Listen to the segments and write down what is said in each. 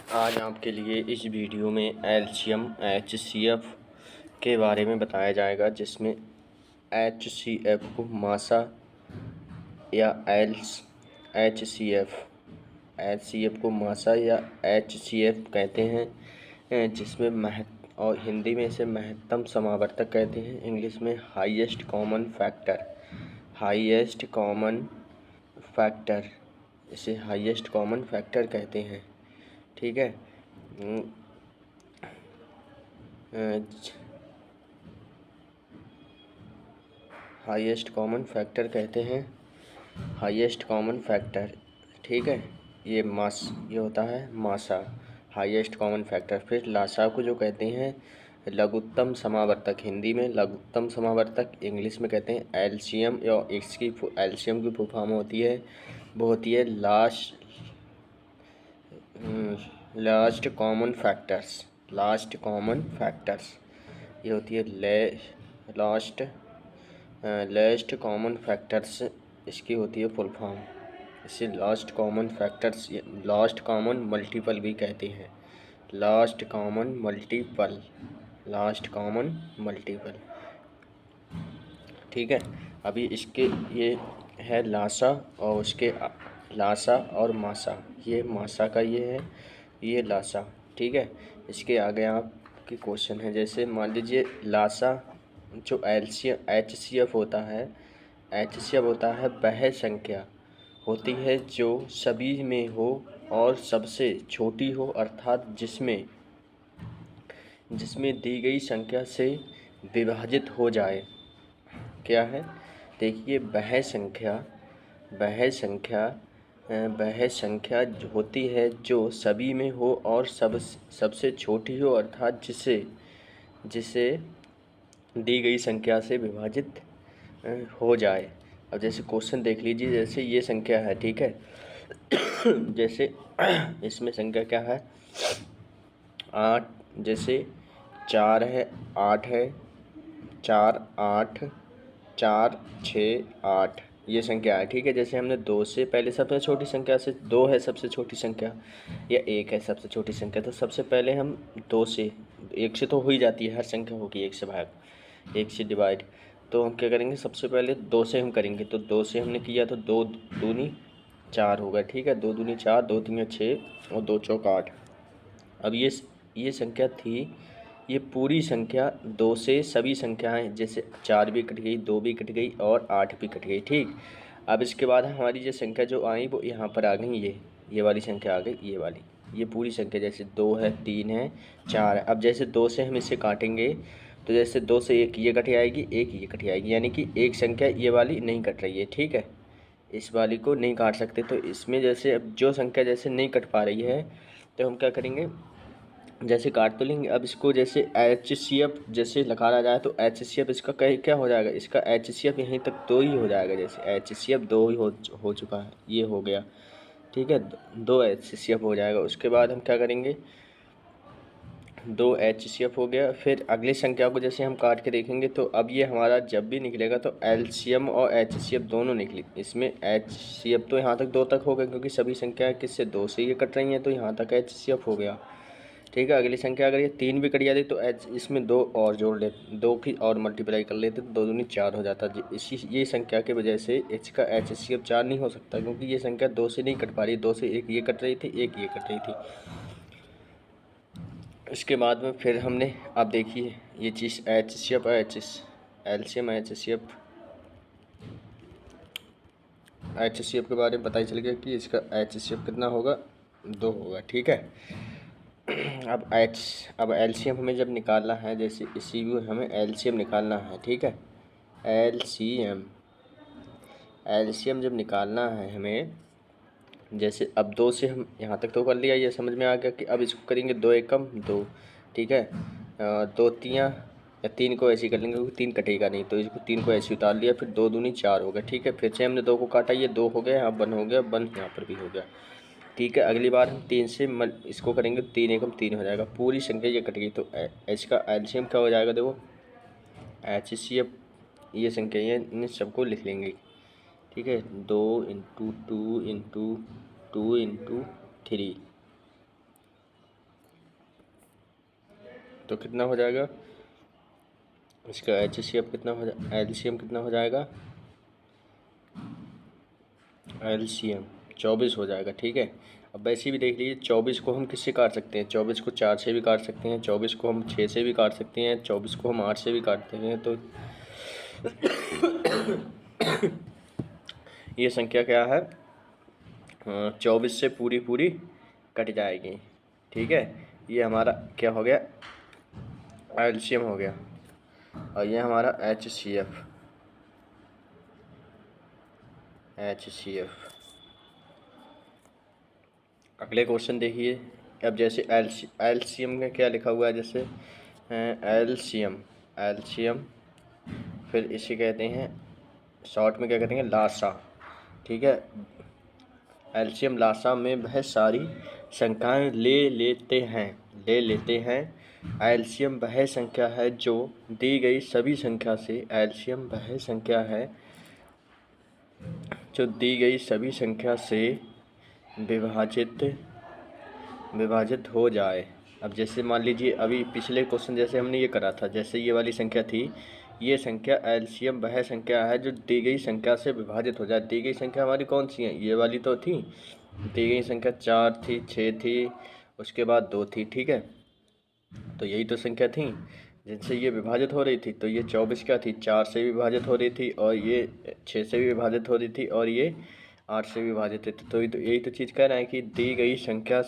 आज आपके लिए इस वीडियो में एलसीएम एचसीएफ के बारे में बताया जाएगा, जिसमें एचसीएफ को मासा या एचसीएफ को मासा या एचसीएफ कहते हैं, जिसमें और हिंदी में इसे महत्तम समावर्तक कहते हैं। इंग्लिश में हाईएस्ट कॉमन फैक्टर इसे हाईएस्ट कॉमन फैक्टर कहते हैं। ठीक है। हाईएस्ट कॉमन फैक्टर कहते हैं, हाईएस्ट कॉमन फैक्टर। ठीक है। ये होता है मासा, हाईएस्ट कॉमन फैक्टर। फिर लासा को जो कहते हैं लघुत्तम समावर्तक, हिंदी में लघुत्तम समावर्तक, इंग्लिश में कहते हैं एलसीएम, या इसकी एलसीएम की फुल फॉर्म होती है, वो होती है लास्ट कॉमन फैक्टर्स। ये होती है लास्ट कॉमन फैक्टर्स, इसकी होती है फुल फॉर्म। इसे last common factors, last common multiple भी कहते हैं। Last common multiple. ठीक है। अभी इसके ये है लासा, और उसके लासा और मासा, ये मासा का ये है, ये लासा। ठीक है। इसके आगे आपके क्वेश्चन है, जैसे मान लीजिए लासा जो एचसीएफ होता है वह संख्या होती है जो सभी में हो और सबसे छोटी हो, अर्थात जिसमें दी गई संख्या से विभाजित हो जाए। क्या है? देखिए, वह संख्या होती है जो सभी में हो और सबसे छोटी हो, अर्थात जिसे दी गई संख्या से विभाजित हो जाए। अब जैसे क्वेश्चन देख लीजिए, जैसे ये संख्या है, ठीक है। जैसे इसमें संख्या क्या है? 8, जैसे 4 है, 8 है, 4 8 4 6 8, ये संख्या है। ठीक है। जैसे हमने 2 से पहले सबसे छोटी संख्या से, 2 है सबसे छोटी संख्या, या 1 है सबसे छोटी संख्या, तो सबसे पहले हम 2 से, 1 से तो हो ही जाती है, हर संख्या होगी 1 से भाग, 1 से डिवाइड। तो हम क्या करेंगे, सबसे पहले 2 से हम करेंगे, तो 2 से हमने किया तो 2 दूनी 4 होगा। ठीक है। 2 दूनी 4, 2 तीन 6 और 2 चौक 8। अब ये संख्या थी, ये पूरी संख्या 2 से सभी संख्याएं, जैसे 4 भी कट गई, 2 भी कट गई और 8 भी कट गई। ठीक। अब इसके बाद हमारी जो संख्या जो आई वो यहाँ पर आ गई, ये वाली संख्या आ गई, ये वाली, ये पूरी संख्या, जैसे 2 है, 3 है, 4 है। अब जैसे 2 से हम इसे काटेंगे, तो जैसे 2 से एक ये कट आएगी, एक ये कट आएगी, यानी कि एक संख्या ये वाली नहीं कट रही है। ठीक है। इस वाली को नहीं काट सकते, तो इसमें जैसे अब जो संख्या जैसे नहीं कट पा रही है, तो हम क्या करेंगे, जैसे काट तो लेंगे। अब इसको जैसे एचसीएफ जैसे लगाना जाए, तो एचसीएफ इसका क्या हो जाएगा, इसका एचसीएफ यहीं तक 2 ही हो जाएगा। जैसे एचसीएफ 2 ही हो चुका है, ये हो गया। ठीक है। 2 एचसीएफ हो जाएगा। उसके बाद हम क्या करेंगे, 2 एचसीएफ हो गया। फिर अगली संख्या को जैसे हम काट के देखेंगे, तो अब ये हमारा जब भी निकलेगा तो एलसीएम और एचसीएफ दोनों निकले। इसमें एचसीएफ तो यहाँ तक 2 तक हो गया, क्योंकि सभी संख्याएं किससे 2 से ये कट रही हैं, तो यहाँ तक एचसीएफ हो गया। ठीक है। अगली संख्या अगर ये 3 भी कट जाती, तो इसमें 2 और जोड़ लेते, 2 की और मल्टीप्लाई कर लेते, तो 2 दूनी 4 हो जाता। ये संख्या की वजह से इसका एचसीएफ 4 नहीं हो सकता, क्योंकि ये संख्या 2 से नहीं कट पा रही, 2 से एक ये कट रही थी, एक ये कट रही थी। इसके बाद में फिर हमने, अब देखिए ये चीज़ एचसीएफ एलसीएम एचसीएफ के बारे में पता ही चल गया कि इसका एचसीएफ कितना होगा, 2 होगा। ठीक है। अब एलसीएम हमें जब निकालना है, जैसे इसी में हमें एलसीएम निकालना है। ठीक है। एलसीएम जब निकालना है हमें, जैसे अब 2 से हम यहाँ तक तो कर लिया, ये समझ में आ गया कि अब इसको करेंगे 2 एकम 2। ठीक है। 2 तियाँ, या 3 को ऐसे ही कर लेंगे, क्योंकि 3 कटेगा नहीं, तो इसको 3 को ऐसे उतार लिया, फिर 2 दूनी 4 हो गया। ठीक है। फिर से हमने 2 को काटा, ये 2 हो गया, यहाँ 1 हो गया, 1 यहाँ पर भी हो गया। ठीक है। अगली बार हम 3 से इसको करेंगे, 3 एकम 3 हो जाएगा, पूरी संख्या ये कट गई, तो इसका एलसीएम क्या हो जाएगा, देखो एचसीएफ, ये संख्या ये इन सबको लिख लेंगे। ठीक है। 2 × 2 × 2 × 3, तो कितना हो जाएगा इसका HCF कितना हो जाए, LCM कितना हो जाएगा, LCM 24 हो जाएगा। ठीक है, अब वैसे भी देख लीजिए 24 को हम किससे काट सकते हैं, 24 को 4 से भी काट सकते हैं, 24 को हम 6 से भी काट सकते हैं, 24 को हम 8 से भी काटते हैं। तो ये संख्या क्या है, 24 से पूरी पूरी कट जाएगी। ठीक है, ये हमारा क्या हो गया, LCM हो गया, और ये हमारा HCF। अगले क्वेश्चन देखिए। अब जैसे LCM में क्या लिखा हुआ है, जैसे LCM फिर इसे कहते हैं शॉर्ट में क्या कहते हैं, लासा। ठीक है, LCM लासा में वह सारी संख्याएं ले लेते हैं। LCM वह संख्या है जो दी गई सभी संख्या से, LCM वह संख्या है जो दी गई सभी संख्या से विभाजित हो जाए। अब जैसे मान लीजिए अभी पिछले क्वेश्चन जैसे हमने ये करा था, जैसे ये वाली संख्या थी, ये संख्या LCM वह संख्या है जो दी गई संख्या से विभाजित हो जाए। दी गई संख्या हमारी कौन सी है, ये वाली तो थी, दी गई संख्या 4 थी, 6 थी, उसके बाद 2 थी। ठीक है, तो यही तो संख्या थी जिनसे ये विभाजित हो रही थी। तो ये 24 क्या थी, 4 से विभाजित हो रही थी, और ये 6 से भी विभाजित हो रही थी, और ये 8 से विभाजित थी। तो यही तो चीज़ कह रहा है कि दी गई संख्या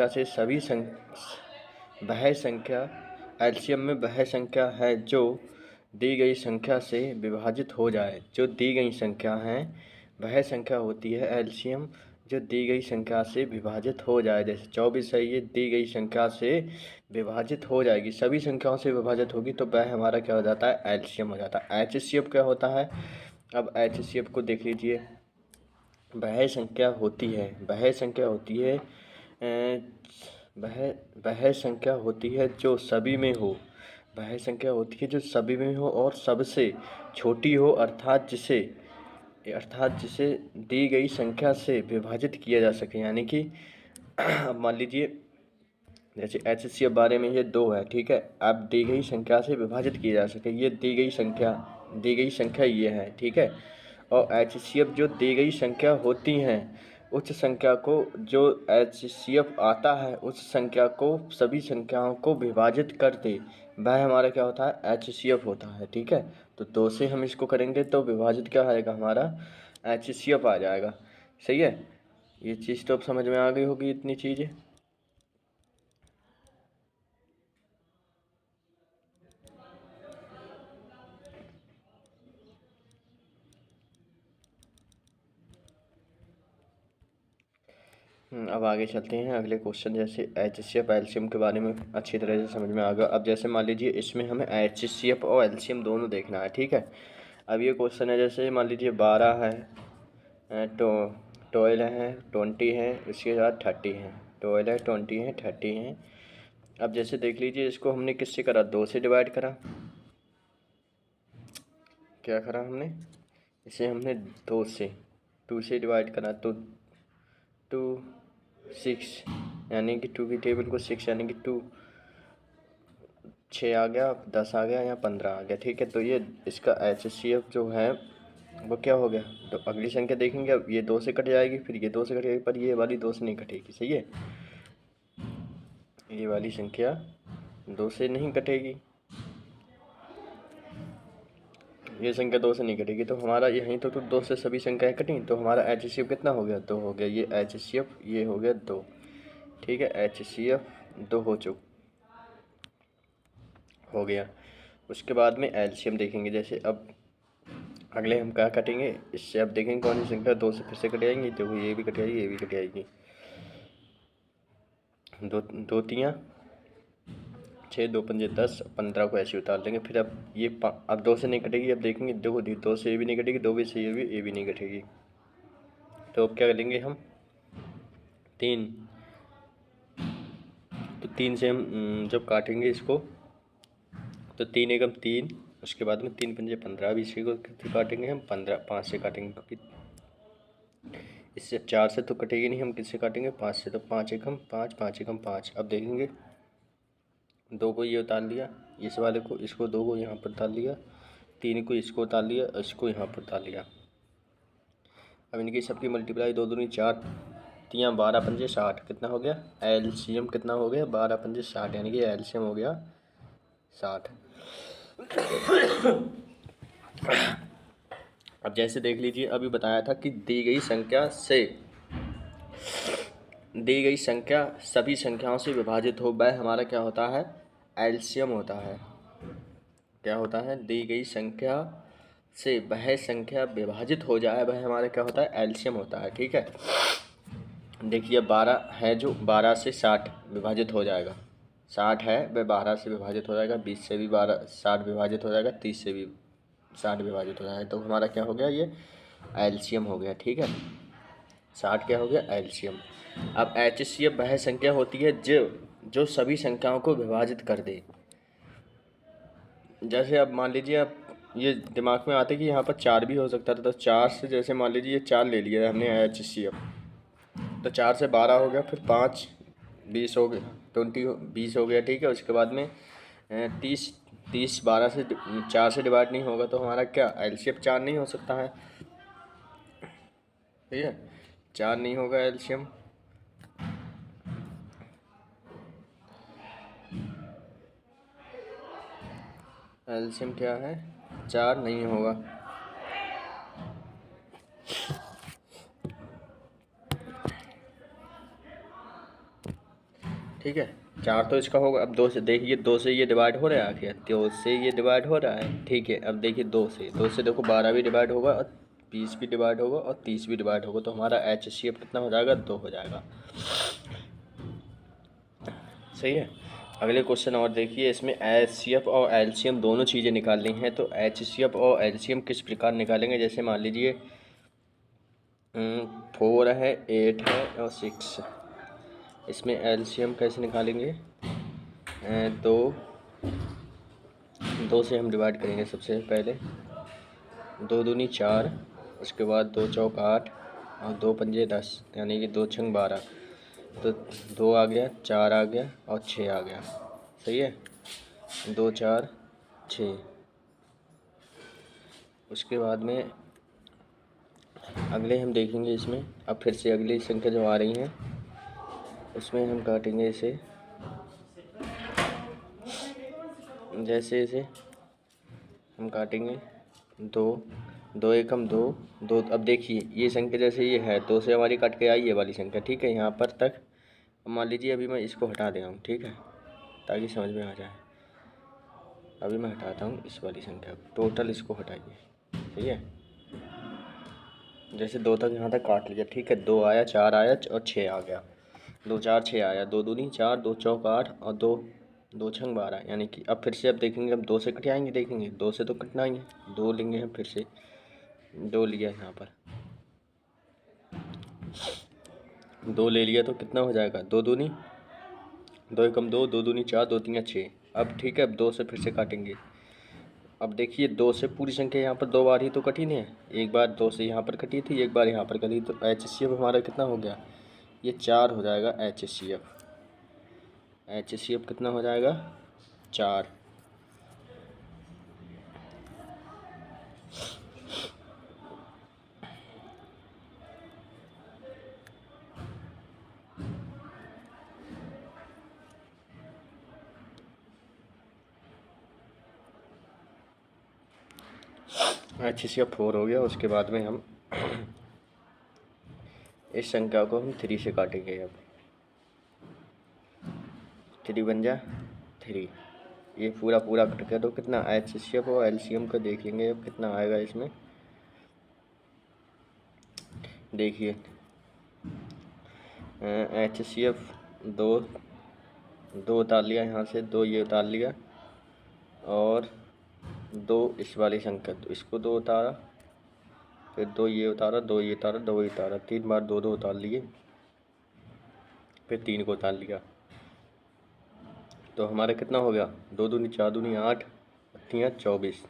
से सभी वह संख्या, LCM में वह संख्या है जो दी गई संख्या से विभाजित हो जाए। जो दी गई संख्या है वह संख्या होती है LCM जो दी गई संख्या से विभाजित हो जाए। जैसे 24 है, ये दी गई संख्या से विभाजित हो जाएगी, सभी संख्याओं से विभाजित होगी, तो वह हमारा क्या हो जाता है, LCM हो जाता है। HCF क्या होता है, अब HCF को देख लीजिए। वह संख्या होती है वह संख्या होती है जो सभी में हो, वह संख्या होती है जो सभी में हो और सबसे छोटी हो, अर्थात जिसे दी गई संख्या से विभाजित किया जा सके। यानी कि मान लीजिए जैसे HCF बारे में ये 2 है। ठीक है, अब दी गई संख्या से विभाजित किया जा सके, ये दी गई संख्या ये है। ठीक है, और HCF जो दी गई संख्या होती हैं, उस संख्या को जो HCF आता है उस संख्या को सभी संख्याओं को विभाजित कर दे, वह हमारा क्या होता है, HCF होता है। ठीक है, तो 2 से हम इसको करेंगे तो विभाजित क्या आएगा, हमारा HCF आ जाएगा। सही है, ये चीज़ तो अब समझ में आ गई होगी, इतनी चीज़ें। अब आगे चलते हैं अगले क्वेश्चन। जैसे HCF LCM के बारे में अच्छी तरह से समझ में आ गया। अब जैसे मान लीजिए इसमें हमें HCF और LCM दोनों देखना है। ठीक है, अब ये क्वेश्चन है, जैसे मान लीजिए 12 है, तो 12 है, 20 है, उसके बाद 30 है, 12 है, 20 है, 30 है। अब जैसे देख लीजिए इसको हमने किससे करा, 2 से डिवाइड करा। क्या करा हमने, इसे हमने 2 से डिवाइड करा, तो 2 6 यानी कि 2 की टेबल को 6 यानी कि 2 6 आ गया, 10 आ गया या 15 आ गया। ठीक है, तो ये इसका HCF जो है वो क्या हो गया। तो अगली संख्या देखेंगे, अब ये 2 से कट जाएगी, फिर ये 2 से कट जाएगी, पर ये वाली 2 से नहीं कटेगी। सही है, ये वाली संख्या 2 से नहीं कटेगी, ये संख्या 2 से नहीं कटेगी। तो हमारा यहीं तो 2 से सभी संख्याएं कटी, तो हमारा HCF कितना हो गया, 2 हो गया। ये HCF ये हो गया 2। ठीक है, HCF 2 हो गया। उसके बाद में LCM देखेंगे। जैसे अब अगले हम क्या कटेंगे, इससे अब देखेंगे कौन सी संख्या 2 से फिर से कट जाएंगी। देखो ये भी कट जाएगी, ये भी कट जाएगी, 2 तियाँ 6, 2 पंजे 10, 15 को ऐसे उतार लेंगे। फिर अब ये अब 2 से नहीं कटेगी। अब देखेंगे, देखो 2 से ये भी नहीं कटेगी, 2 भी से ये भी नहीं कटेगी। तो अब क्या करेंगे हम, 3, तो 3 से हम जब काटेंगे इसको, तो 3 एकम 3, उसके बाद में 3 पंजे 15, अब इसी को कितने काटेंगे हम, 15 5 से काटेंगे, क्योंकि इससे 4 से तो कटेगी नहीं, हम किससे काटेंगे, 5 से। तो 5 एकम 5, 5 एकम 5। अब देखेंगे 2 को ये उतार लिया, इस वाले को, इसको 2 को यहाँ पर उतार लिया, 3 को इसको उतार लिया, इसको यहाँ पर उतार लिया। अब इनकी सबकी मल्टीप्लाई 2 दूनी 4, 3 12 पंजे 60, कितना हो गया एलसीएम, कितना हो गया 12 पंजे 60, यानी कि एलसीएम हो गया 60। अब जैसे देख लीजिए, अभी बताया था कि दी गई संख्या सभी संख्याओं से विभाजित हो, वह हमारा क्या होता है, एलसीएम होता है। क्या होता है, दी गई संख्या से वह संख्या विभाजित हो जाए, वह हमारा क्या होता है, एलसीएम होता है। ठीक है, देखिए 12 है जो 12 से 60 विभाजित हो जाएगा, 60 है वह 12 से विभाजित हो जाएगा, 20 से भी 60 विभाजित हो जाएगा, 30 से भी 60 विभाजित हो जाएगा, तो हमारा क्या हो गया, ये एलसीएम हो गया। ठीक है, 60 क्या हो गया, एलसीएम। अब एचसीएफ वह संख्या होती है जो सभी संख्याओं को विभाजित कर दे। जैसे अब मान लीजिए, आप ये दिमाग में आते कि यहाँ पर 4 भी हो सकता था, तो 4 से जैसे मान लीजिए ये 4 ले लिया हमने एचसीएफ, तो 4 से 12 हो गया, फिर 5 20 हो गया, 20 हो गया। ठीक है, उसके बाद में 30 12 से 4 से डिवाइड नहीं होगा, तो हमारा क्या एलसीएम 4 नहीं हो सकता है। ठीक है, 4 नहीं होगा एलसीएम। एलसीएम क्या है, 4 नहीं होगा। ठीक है, 4 तो इसका होगा। अब 2 से देखिए, 2 से ये डिवाइड हो रहा है आखिर, 2 से ये डिवाइड हो रहा है। ठीक है, अब देखिए 2 से देखो 12 भी डिवाइड होगा, और 20 भी डिवाइड होगा, और 30 भी डिवाइड होगा, तो हमारा एचसीएफ कितना हो जाएगा, 2 हो जाएगा। सही है। अगले क्वेश्चन और देखिए, इसमें एचसीएफ और एलसीएम दोनों चीज़ें निकालनी हैं, तो एचसीएफ और एलसीएम किस प्रकार निकालेंगे। जैसे मान लीजिए 4 है, 8 है और 6, इसमें एलसीएम कैसे निकालेंगे, दो से हम डिवाइड करेंगे सबसे पहले, 2 दूनी 4, उसके बाद 2 चौक 8 और 2 पंजे 10, यानी कि 2 छंग 12, तो 2 आ गया, 4 आ गया और 6 आ गया। सही है, 2 4 6। उसके बाद में अगले हम देखेंगे इसमें, अब फिर से अगली संख्या जो आ रही हैं उसमें हम काटेंगे इसे, जैसे इसे हम काटेंगे 2 2 एक हम 2 2। अब देखिए ये संख्या जैसे ये है, 2 से हमारी कट के आई ये वाली संख्या। ठीक है, यहाँ पर तक। अब मान लीजिए अभी मैं इसको हटा दे रहा हूँ, ठीक है, ताकि समझ में आ जाए। अभी मैं हटाता हूँ इस वाली संख्या को, टोटल इसको हटाइए। ठीक है, जैसे 2 तक यहाँ तक काट लिया। ठीक है, 2 आया, 4 आया और 6 आ गया, 2 4 6 आया, 2 दूनी 4, 2 चौक 8 और 2 छंग 12, यानी कि अब फिर से अब देखेंगे, अब 2 से कट आएंगे, देखेंगे 2 से तो कटना ही है, 2 लेंगे हम, फिर से 2 लिया, यहाँ पर 2 ले लिया, तो कितना हो जाएगा, 2 दूनी 2 एकम 2, 2 दूनी 4, 2 तीन 6। अब ठीक है, अब 2 से फिर से काटेंगे। अब देखिए 2 से पूरी संख्या यहाँ पर 2 बार ही तो कटी है, एक बार 2 से यहाँ पर कटी थी, एक बार यहाँ पर कटी, तो एचसीएफ हमारा कितना हो गया, ये 4 हो जाएगा एचसीएफ। एचसीएफ कितना हो जाएगा, 4। एचसीएफ 4 हो गया। उसके बाद में हम इस संख्या को हम 3 से काटेंगे। अब 3 बन जा 3, ये पूरा पूरा कट गया, तो कितना एचसीएफ और एलसीएम का देख लेंगे अब कितना आएगा इसमें। देखिए एचसीएफ 2 उतार लिया यहाँ से, 2 ये उतार लिया, और 2 इस वाली संख्या, तो इसको 2 उतारा, फिर 2 ये उतारा, 2 ये उतारा, 2 ये उतारा, 3 बार 2 2 उतार लिए, फिर 3 को उतार लिया, तो हमारा कितना हो गया, 2 दूनी 4 दूनी 8, 24।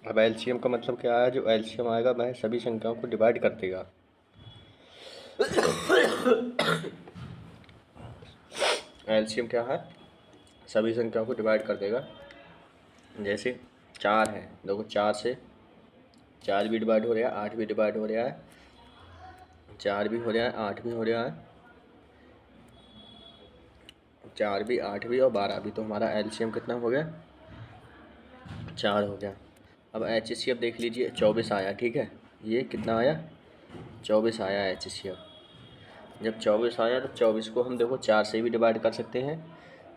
अब एलसीएम का मतलब क्या आया, जो एलसीएम आएगा वह सभी संख्याओं को डिवाइड कर देगा। एलसीएम क्या है, सभी संख्याओं को डिवाइड कर देगा। जैसे 4 है, देखो 4 से 4 भी डिवाइड हो रहा है, 8 भी डिवाइड हो रहा है, 4 भी हो रहा है, 8 भी हो रहा है, 4 भी, 8 भी और 12 भी। तो हमारा एलसीएम कितना हो गया, 4 हो गया। अब एचसीएफ देख लीजिए, 24 आया, ठीक है। ये कितना आया, 24 आया एचसीएफ। जब 24 आया तो 24 को हम देखो 4 से भी डिवाइड कर सकते हैं,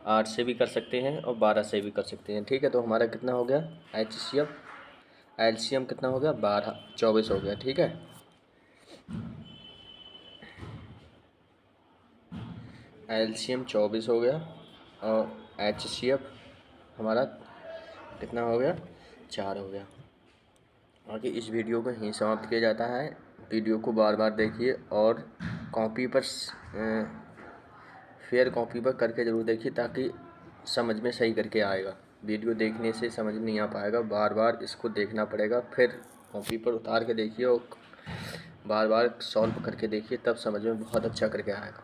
8 से भी कर सकते हैं और 12 से भी कर सकते हैं, ठीक है। तो हमारा कितना हो गया एचसीएफ, एलसीएम कितना हो गया, 12, 24 हो गया, ठीक है। एलसीएम 24 हो गया और एचसीएफ हमारा कितना हो गया, 4 हो गया। आगे इस वीडियो को यहीं समाप्त किया जाता है। वीडियो को बार बार देखिए और कॉपी पर फेयर कॉपी पर करके ज़रूर देखिए, ताकि समझ में सही करके आएगा। वीडियो देखने से समझ नहीं आ पाएगा, बार बार इसको देखना पड़ेगा, फिर कॉपी पर उतार के देखिए और बार बार सॉल्व करके देखिए, तब समझ में बहुत अच्छा करके आएगा।